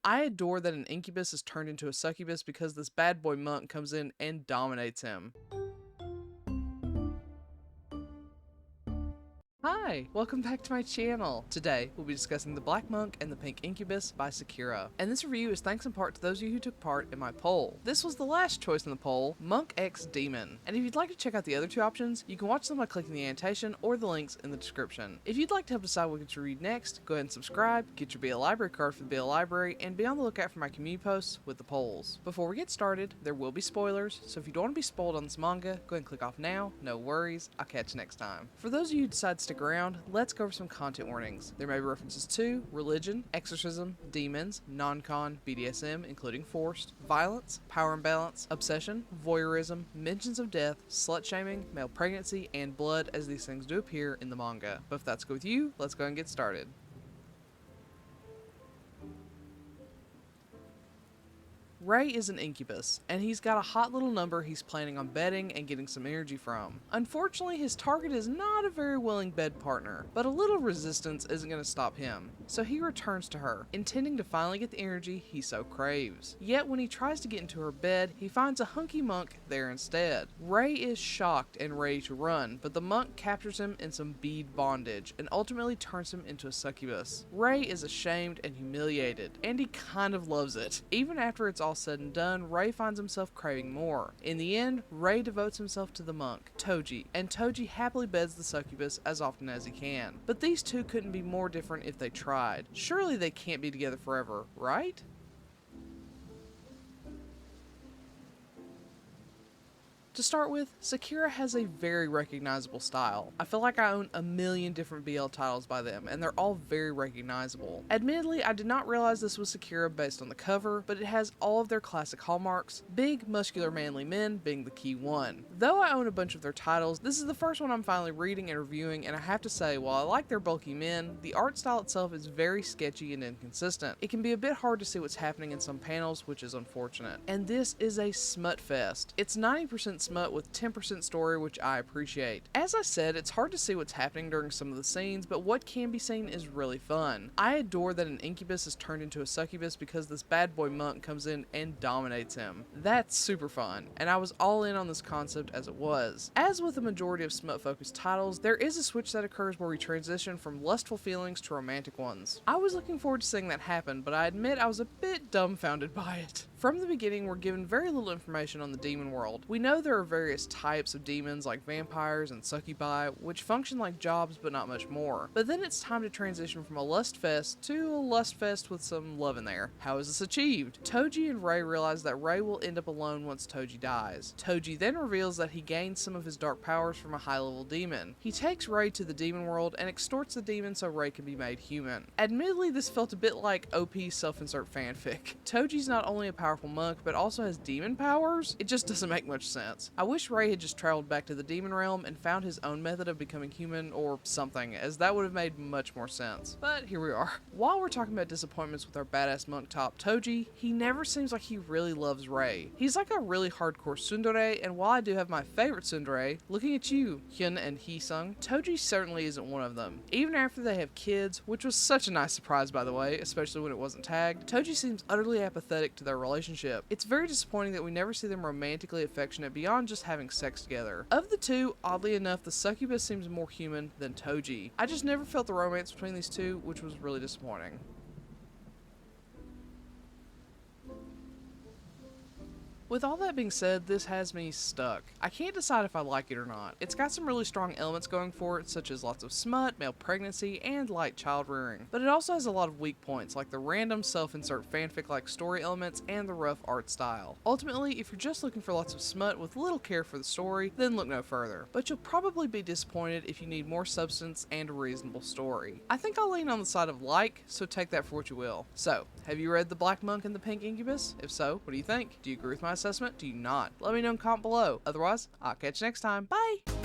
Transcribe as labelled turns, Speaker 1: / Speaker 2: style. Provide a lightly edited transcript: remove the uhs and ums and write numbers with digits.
Speaker 1: I adore that an incubus is turned into a succubus because this bad boy monk comes in and dominates him. Hi, welcome back to my channel. Today, we'll be discussing The Black Monk and the Pink Incubus by Sakira. And this review is thanks in part to those of you who took part in my poll. This was the last choice in the poll, Monk x Demon. And if you'd like to check out the other two options, you can watch them by clicking the annotation or the links in the description. If you'd like to help decide what to read next, go ahead and subscribe, get your BL Library card for the BL Library, and be on the lookout for my community posts with the polls. Before we get started, there will be spoilers, so if you don't want to be spoiled on this manga, go ahead and click off now, no worries, I'll catch you next time. For those of you who decide to stick around, let's go over some content warnings. There may be references to religion, exorcism, demons, non-con, BDSM, including forced, violence, power imbalance, obsession, voyeurism, mentions of death, slut-shaming, male pregnancy, and blood, as these things do appear in the manga. But if that's good with you, let's go and get started. Ray is an incubus, and he's got a hot little number he's planning on bedding and getting some energy from. Unfortunately, his target is not a very willing bed partner, but a little resistance isn't going to stop him, so he returns to her, intending to finally get the energy he so craves. Yet when he tries to get into her bed, he finds a hunky monk there instead. Ray is shocked and ready to run, but the monk captures him in some bead bondage and ultimately turns him into a succubus. Ray is ashamed and humiliated, and he kind of loves it. Even after it's all said and done, Ray finds himself craving more. In the end, Ray devotes himself to the monk, Toji, and Toji happily beds the succubus as often as he can. But these two couldn't be more different if they tried. Surely they can't be together forever, right? To start with, Sakira has a very recognizable style. I feel like I own a million different BL titles by them, and they're all very recognizable. Admittedly, I did not realize this was Sakira based on the cover, but it has all of their classic hallmarks, big, muscular, manly men being the key one. Though I own a bunch of their titles, this is the first one I'm finally reading and reviewing, and I have to say, while I like their bulky men, the art style itself is very sketchy and inconsistent. It can be a bit hard to see what's happening in some panels, which is unfortunate. And this is a smut fest. It's 90% smut with 10% story, which I appreciate. As I said, it's hard to see what's happening during some of the scenes, but what can be seen is really fun. I adore that an incubus is turned into a succubus because this bad boy monk comes in and dominates him. That's super fun, and I was all in on this concept as it was. As with the majority of smut-focused titles, there is a switch that occurs where we transition from lustful feelings to romantic ones. I was looking forward to seeing that happen, but I admit I was a bit dumbfounded by it. From the beginning, we're given very little information on the demon world. We know there are various types of demons like vampires and succubi, which function like jobs but not much more. But then it's time to transition from a lust fest to a lust fest with some love in there. How is this achieved? Toji and Ray realize that Ray will end up alone once Toji dies. Toji then reveals that he gained some of his dark powers from a high-level demon. He takes Ray to the demon world and extorts the demon so Ray can be made human. Admittedly, this felt a bit like OP self-insert fanfic. Toji's not only a powerful monk, but also has demon powers? It just doesn't make much sense. I wish Ray had just traveled back to the demon realm and found his own method of becoming human or something, as that would have made much more sense. But here we are. While we're talking about disappointments with our badass monk top Toji, he never seems like he really loves Ray. He's like a really hardcore tsundere, and while I do have my favorite tsundere, looking at you, Hyun and Hee-sung, Toji certainly isn't one of them. Even after they have kids, which was such a nice surprise by the way, especially when it wasn't tagged, Toji seems utterly apathetic to their relationship. It's very disappointing that we never see them romantically affectionate beyond just having sex together. Of the two, oddly enough, the succubus seems more human than Toji. I just never felt the romance between these two, which was really disappointing. With all that being said, this has me stuck. I can't decide if I like it or not. It's got some really strong elements going for it, such as lots of smut, male pregnancy, and light child rearing. But it also has a lot of weak points, like the random self-insert fanfic-like story elements and the rough art style. Ultimately, if you're just looking for lots of smut with little care for the story, then look no further. But you'll probably be disappointed if you need more substance and a reasonable story. I think I'll lean on the side of like, so take that for what you will. So, have you read The Black Monk and the Pink Incubus? If so, what do you think? Do you agree with my assessment? Do you not? Let me know in comment below. Otherwise, I'll catch you next time. Bye!